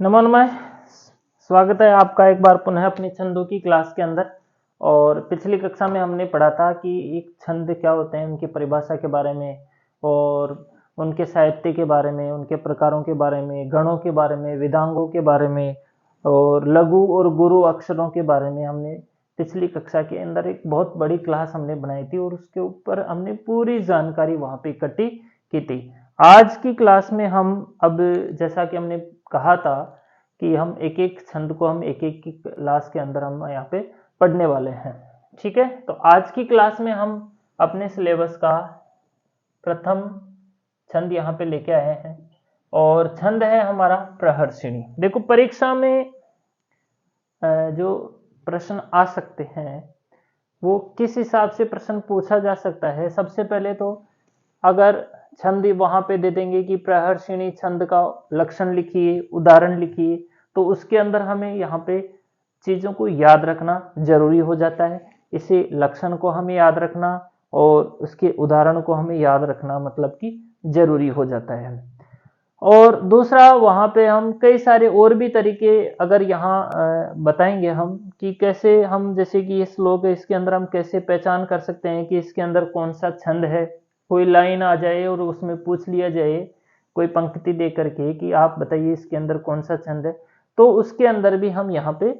नमो नमः। स्वागत है आपका एक बार पुनः अपनी छंदों की क्लास के अंदर। और पिछली कक्षा में हमने पढ़ा था कि एक छंद क्या होते हैं, उनकी परिभाषा के बारे में और उनके साहित्य के बारे में, उनके प्रकारों के बारे में, गणों के बारे में, वेदांगों के बारे में और लघु और गुरु अक्षरों के बारे में हमने पिछली कक्षा के अंदर एक बहुत बड़ी क्लास हमने बनाई थी और उसके ऊपर हमने पूरी जानकारी वहाँ पे इकट्ठी की थी। आज की क्लास में हम अब जैसा कि हमने कहा था कि हम एक एक छंद को हम एक एक की क्लास के अंदर हम यहाँ पे पढ़ने वाले हैं। ठीक है, तो आज की क्लास में हम अपने सिलेबस का प्रथम छंद यहाँ पे लेके आए हैं और छंद है हमारा प्रहर्षिणी। देखो परीक्षा में जो प्रश्न आ सकते हैं वो किस हिसाब से प्रश्न पूछा जा सकता है। सबसे पहले तो अगर छंद वहां पे दे देंगे कि प्रहर्षिणी छंद का लक्षण लिखिए, उदाहरण लिखिए, तो उसके अंदर हमें यहाँ पे चीजों को याद रखना जरूरी हो जाता है। इसे लक्षण को हमें याद रखना और उसके उदाहरण को हमें याद रखना मतलब कि जरूरी हो जाता है। और दूसरा वहाँ पे हम कई सारे और भी तरीके अगर यहाँ बताएंगे हम कि कैसे हम, जैसे कि ये श्लोक है, इसके अंदर हम कैसे पहचान कर सकते हैं कि इसके अंदर कौन सा छंद है। कोई लाइन आ जाए और उसमें पूछ लिया जाए कोई पंक्ति दे करके कि आप बताइए इसके अंदर कौन सा छंद है, तो उसके अंदर भी हम यहाँ पे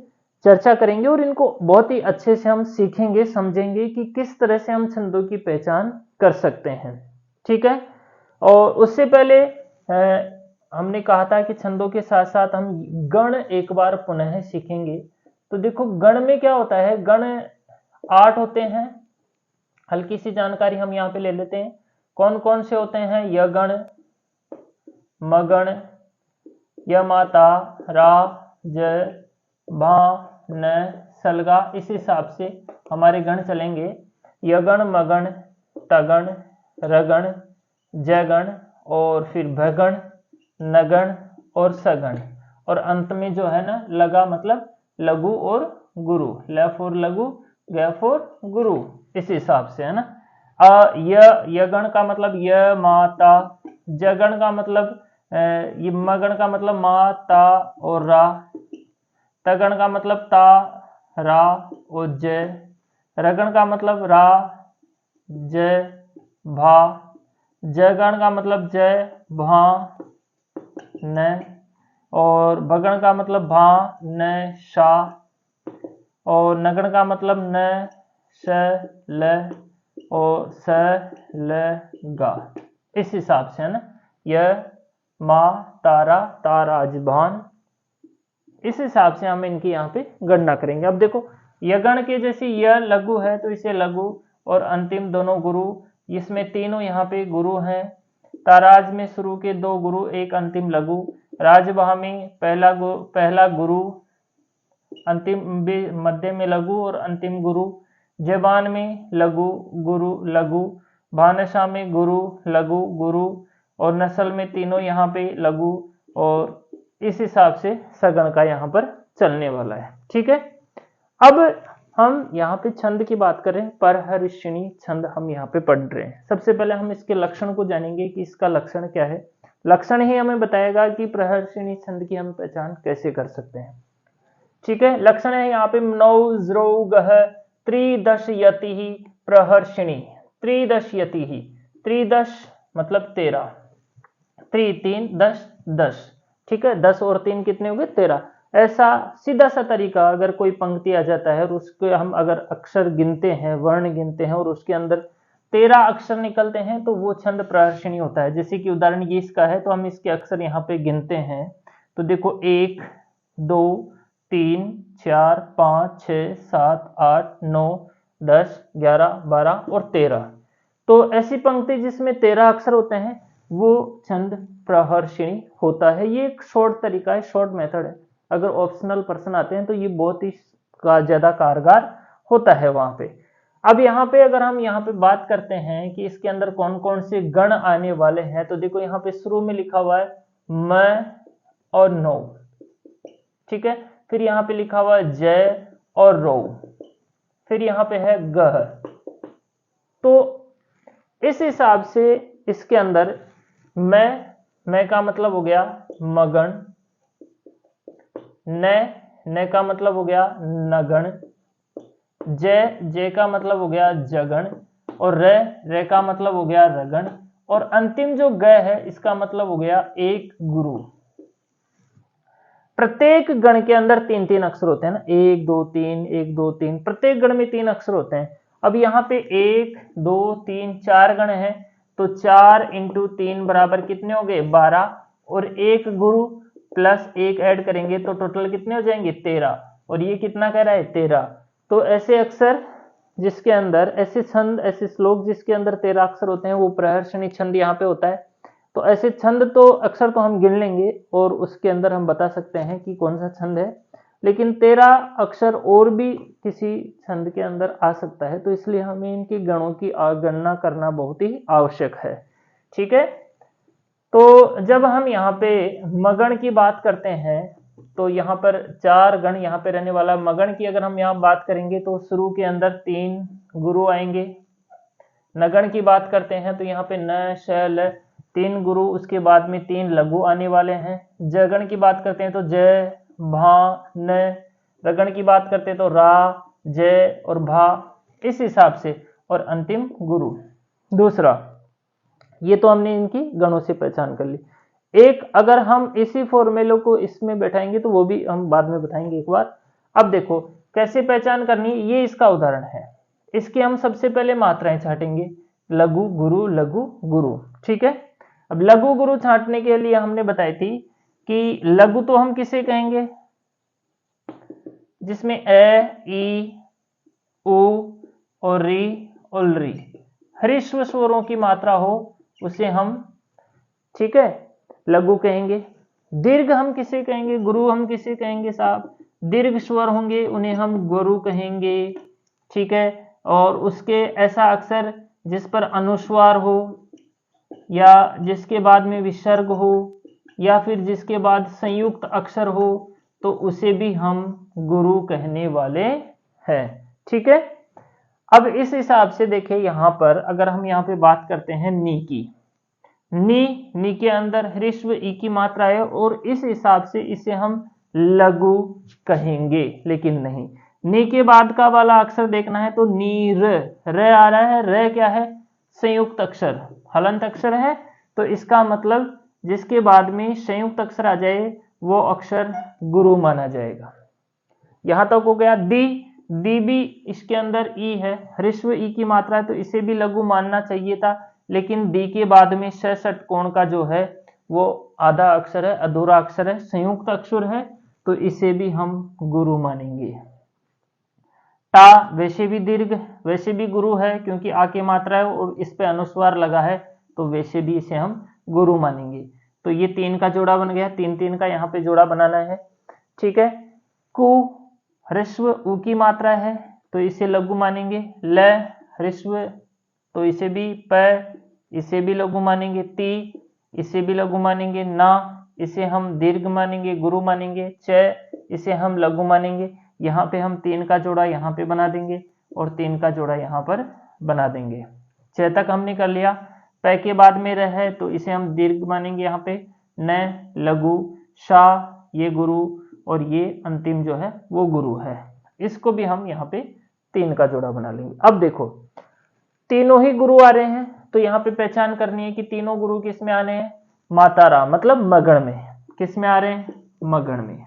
चर्चा करेंगे और इनको बहुत ही अच्छे से हम सीखेंगे, समझेंगे कि किस तरह से हम छंदों की पहचान कर सकते हैं। ठीक है, और उससे पहले हमने कहा था कि छंदों के साथ साथ हम गण एक बार पुनः सीखेंगे। तो देखो गण में क्या होता है, गण 8 होते हैं। हल्की सी जानकारी हम यहाँ पे ले लेते हैं। कौन कौन से होते हैं? यगण, मगण, यमाता, रा, ज, भा, न, सलगा। इस हिसाब से हमारे गण चलेंगे। यगण, मगण, तगण, रगण, जगण और फिर भगण, नगण और सगण। और अंत में जो है ना लगा मतलब लघु और गुरु, ल फॉर लघु, ग फॉर गुरु, इस हिसाब से है ना। यगण का मतलब य माता, जगण का मतलब ये मगण का मतलब मा ता और रा, तगण का मतलब ता रा और ज, रगण का मतलब रा ज भा, जगण का मतलब जय भा न, और भगण का मतलब भा न शा, और नगण का मतलब न श ल और स ल गा। इस हिसाब से है ना, यह मा तारा ताराजभान, इस हिसाब से हम इनकी यहाँ पे गणना करेंगे। अब देखो यगण के जैसे यह लघु है तो इसे लघु और अंतिम दोनों गुरु, इसमें तीनों यहाँ पे गुरु हैं। ताराज में शुरू के 2 गुरु, एक अंतिम लघु। राजभा में पहला गुरु, अंतिम मध्य में लघु और अंतिम गुरु। जबान में लघु गुरु लघु, भानसा में गुरु लघु गुरु, और नस्ल में तीनों यहाँ पे लघु। और इस हिसाब से सगण का यहाँ पर चलने वाला है। ठीक है, अब हम यहाँ पे छंद की बात करें, प्रहर्षिणी छंद हम यहाँ पे पढ़ रहे हैं। सबसे पहले हम इसके लक्षण को जानेंगे कि इसका लक्षण क्या है। लक्षण ही हमें बताएगा कि प्रहर्षिणी छंद की हम पहचान कैसे कर सकते हैं। ठीक है, लक्षण है यहाँ पे नौ ज्रो गह त्रिदशयति प्रहर्षिणी। त्रिदशयति, त्रिदश मतलब 13, 3 10 10। ठीक है, 10 और 3 कितने हो गए? 13। ऐसा सीधा सा तरीका, अगर कोई पंक्ति आ जाता है और उसके हम अगर अक्षर गिनते हैं, वर्ण गिनते हैं और उसके अंदर 13 अक्षर निकलते हैं तो वो छंद प्रहर्षिणी होता है। जैसे कि उदाहरण ये इसका है तो हम इसके अक्षर यहाँ पे गिनते हैं तो देखो 1 2 3 4 5 6 7 8 9 10 11 12 और 13। तो ऐसी पंक्ति जिसमें 13 अक्षर होते हैं वो छंद प्रहर्षिणी होता है। ये एक शॉर्ट तरीका है, शॉर्ट मेथड है। अगर ऑप्शनल पर्सन आते हैं तो ये बहुत ही ज्यादा कारगर होता है वहां पे। अब यहाँ पे अगर हम यहाँ पे बात करते हैं कि इसके अंदर कौन कौन से गण आने वाले हैं, तो देखो यहाँ पे शुरू में लिखा हुआ है म और नौ। ठीक है, फिर यहाँ पे लिखा हुआ है जय और रो, फिर यहाँ पे है गह। तो इस हिसाब से इसके अंदर मैं का मतलब हो गया मगन, न का मतलब हो गया नगण, जय का मतलब हो गया जगण, और रे का मतलब हो गया रगण, और अंतिम जो ग है इसका मतलब हो गया एक गुरु। प्रत्येक गण के अंदर 3-3 अक्षर होते हैं ना, 1 2 3 1 2 3, प्रत्येक गण में 3 अक्षर होते हैं। अब यहाँ पे 1 2 3 4 गण है, तो 4 × 3 बराबर कितने हो गए 12, और एक गुरु प्लस 1 ऐड करेंगे तो टोटल कितने हो जाएंगे 13, और ये कितना कह रहा है 13। तो ऐसे अक्षर जिसके अंदर, ऐसे छंद, ऐसे श्लोक जिसके अंदर 13 अक्षर होते हैं वो प्रहर्षणी छंद यहाँ पे होता है। तो ऐसे छंद तो अक्षर तो हम गिन लेंगे और उसके अंदर हम बता सकते हैं कि कौन सा छंद है, लेकिन 13 अक्षर और भी किसी छंद के अंदर आ सकता है, तो इसलिए हमें इनके गणों की गणना करना बहुत ही आवश्यक है। ठीक है, तो जब हम यहाँ पे मगण की बात करते हैं तो यहाँ पर 4 गण यहाँ पे रहने वाला मगण की अगर हम यहाँ बात करेंगे तो शुरू के अंदर 3 गुरु आएंगे। नगण की बात करते हैं तो यहाँ पे न श ल 3 गुरु, उसके बाद में 3 लघु आने वाले हैं। जगण की बात करते हैं तो जय भा न, रगण की बात करते हैं तो रा जय और भा, इस हिसाब से, और अंतिम गुरु। दूसरा, ये तो हमने इनकी गणों से पहचान कर ली। एक अगर हम इसी फॉर्मूले को इसमें बैठाएंगे तो वो भी हम बाद में बताएंगे एक बार। अब देखो कैसे पहचान करनी, ये इसका उदाहरण है। इसके हम सबसे पहले मात्राएं छाटेंगे, लघु गुरु लघु गुरु। ठीक है, अब लघु गुरु छांटने के लिए हमने बताई थी कि लघु तो हम किसे कहेंगे जिसमें ए ई उ और री और री ह्रस्व स्वरों की मात्रा हो उसे हम, ठीक है, लघु कहेंगे। दीर्घ हम किसे कहेंगे, गुरु हम किसे कहेंगे साहब, दीर्घ स्वर होंगे उन्हें हम गुरु कहेंगे। ठीक है, और उसके ऐसा अक्षर जिस पर अनुस्वार हो या जिसके बाद में विसर्ग हो या फिर जिसके बाद संयुक्त अक्षर हो तो उसे भी हम गुरु कहने वाले हैं। ठीक है, अब इस हिसाब से देखिए यहां पर अगर हम यहां पे बात करते हैं नी की, नी के अंदर ह्रस्व ई की मात्रा है और इस हिसाब से इसे हम लघु कहेंगे, लेकिन नहीं, नी के बाद का वाला अक्षर देखना है तो नीर, र आ रहा है, र क्या है संयुक्त अक्षर, हलंत अक्षर है, तो इसका मतलब जिसके बाद में संयुक्त अक्षर आ जाए वो अक्षर गुरु माना जाएगा। यहां तक हो गया। दी भी इसके अंदर ई है, ह्रस्व ई की मात्रा है तो इसे भी लघु मानना चाहिए था, लेकिन दी के बाद में श षटकोण का जो है वो आधा अक्षर है, अधूरा अक्षर है, संयुक्त अक्षर है, तो इसे भी हम गुरु मानेंगे। टा वैसे भी दीर्घ, वैसे भी गुरु है क्योंकि आ की मात्रा है और इस पे अनुस्वार लगा है, तो वैसे भी इसे हम गुरु मानेंगे। तो ये 3 का जोड़ा बन गया, 3-3 का यहाँ पे जोड़ा बनाना है। ठीक है, कु ह्रस्व उ की मात्रा है तो इसे लघु मानेंगे, ल ह्रस्व तो इसे भी, प इसे भी लघु मानेंगे, ती इसे भी लघु मानेंगे, ना इसे हम दीर्घ मानेंगे, गुरु मानेंगे, च इसे हम लघु मानेंगे। यहाँ पे हम 3 का जोड़ा यहाँ पे बना देंगे और 3 का जोड़ा यहाँ पर बना देंगे। च तक हमने कर लिया। प के बाद में रह है तो इसे हम दीर्घ मानेंगे यहाँ पे, न लघु, शा ये गुरु और ये अंतिम जो है वो गुरु है। इसको भी हम यहाँ पे 3 का जोड़ा बना लेंगे। अब देखो तीनों ही गुरु आ रहे हैं तो यहाँ पे पहचान करनी है कि तीनों गुरु किस में आ रहे हैं, मातारा मतलब मगण में। किस में आ रहे हैं, मगण में।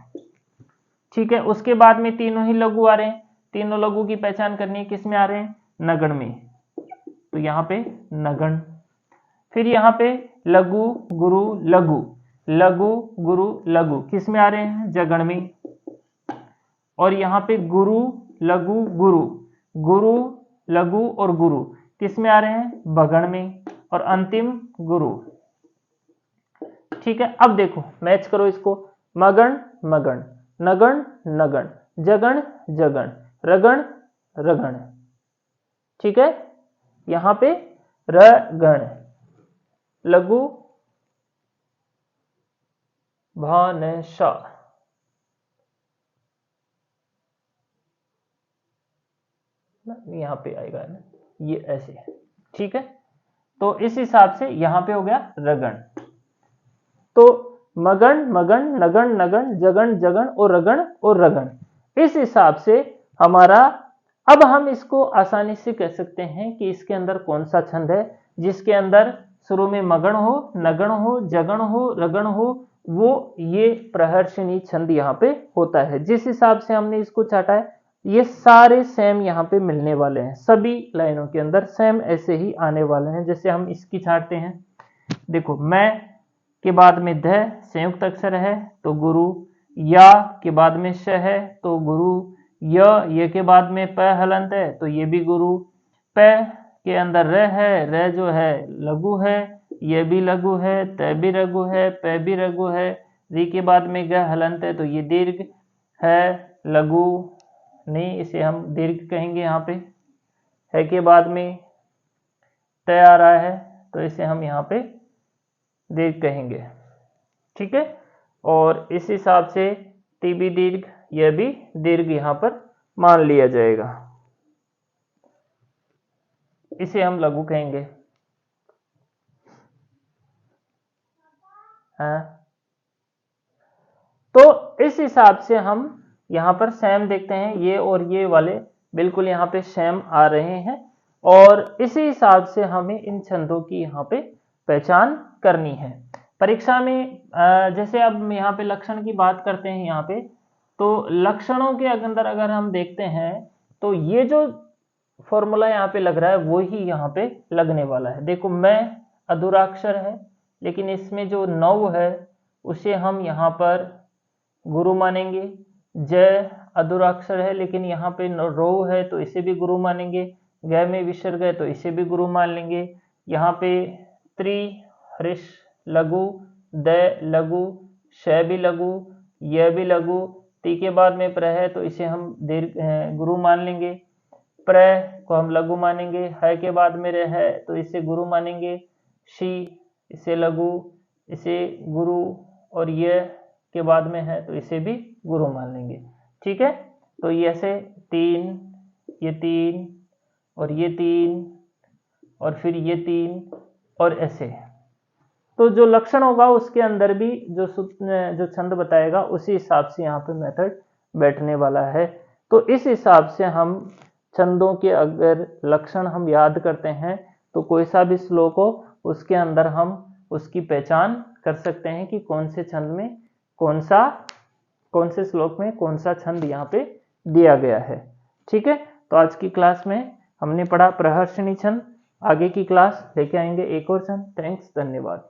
ठीक है, उसके बाद में तीनों ही लघु आ रहे हैं, तीनों लघु की पहचान करनी है, किस में आ रहे हैं, नगण में, तो यहाँ पे नगण। फिर यहाँ पे लघु गुरु लघु, लघु गुरु लघु किस में आ रहे हैं, जगण में। और यहाँ पे गुरु लघु गुरु, गुरु लघु और गुरु किस में आ रहे हैं, बगण में। और अंतिम गुरु। ठीक है, अब देखो मैच करो इसको, मगण मगण, नगण नगण, जगण जगण, रगण रगण। ठीक है, यहां पे रगण, लघु भानसा, यहां पे आएगा ना ये ऐसे। ठीक है, तो इस हिसाब से यहां पे हो गया रगण। तो मगन मगन, नगन नगन, जगन जगन और रगन। इस हिसाब से हमारा, अब हम इसको आसानी से कह सकते हैं कि इसके अंदर कौन सा छंद है जिसके अंदर शुरू में मगन हो, नगन हो, जगन हो, रगन हो, वो ये प्रहर्षणी छंद यहाँ पे होता है। जिस हिसाब से हमने इसको चाटा है, ये सारे सेम यहाँ पे मिलने वाले हैं, सभी लाइनों के अंदर सेम ऐसे ही आने वाले हैं। जैसे हम इसकी छाटते हैं, देखो मैं के बाद में ध संयुक्त अक्षर है तो गुरु, या के बाद में श है तो गुरु, ये के बाद में प हलंत है तो ये भी गुरु, प के अंदर र है, र जो है लघु है, ये भी लघु है, त भी लघु है, प भी लघु है, री के बाद में ग हलंत है तो ये दीर्घ है, लघु नहीं, इसे हम दीर्घ कहेंगे। यहाँ पे है के बाद में त आ रहा है तो इसे हम यहाँ पे दीर्घ कहेंगे, ठीक है। और इस हिसाब से टी भी दीर्घ, यह भी दीर्घ यहाँ पर मान लिया जाएगा, इसे हम लघु कहेंगे। हाँ, तो इस हिसाब से हम यहाँ पर सेम देखते हैं, ये और ये वाले बिल्कुल यहाँ पे सेम आ रहे हैं, और इसी हिसाब से हमें इन छंदों की यहाँ पे पहचान करनी है। परीक्षा में जैसे अब यहाँ पे लक्षण की बात करते हैं, यहाँ पे तो लक्षणों के अंदर अगर हम देखते हैं तो ये जो फॉर्मूला यहाँ पे लग रहा है वो ही यहाँ पे लगने वाला है। देखो मैं अधूराक्षर है, लेकिन इसमें जो नौ है उसे हम यहाँ पर गुरु मानेंगे। जय अधूराक्षर है, लेकिन यहाँ पे रो है तो इसे भी गुरु मानेंगे। ग में विसर्ग है तो इसे भी गुरु मान लेंगे। यहाँ पे त्रि हृष लघु, द लघु, श भी लघु, य भी लघु, ती के बाद में प्र है तो इसे हम दीर्घ गुरु मान लेंगे। प्र को हम लघु मानेंगे। है के बाद में रह है तो इसे गुरु मानेंगे। शी इसे लघु, इसे गुरु, और ये के बाद में है तो इसे भी गुरु मान लेंगे, ठीक है। तो ये ऐसे तीन, ये तीन और ये तीन और फिर ये तीन और ऐसे। तो जो लक्षण होगा उसके अंदर भी जो छंद बताएगा उसी हिसाब से यहाँ पे मेथड बैठने वाला है। तो इस हिसाब से हम छंदों के अगर लक्षण हम याद करते हैं तो कोई सा भी श्लोक हो उसके अंदर हम उसकी पहचान कर सकते हैं कि कौन से छंद में कौन से श्लोक में कौन सा छंद यहाँ पे दिया गया है, ठीक है। तो आज की क्लास में हमने पढ़ा प्रहर्षणी छंद। आगे की क्लास लेके आएंगे एक और छंद। थैंक्स, धन्यवाद।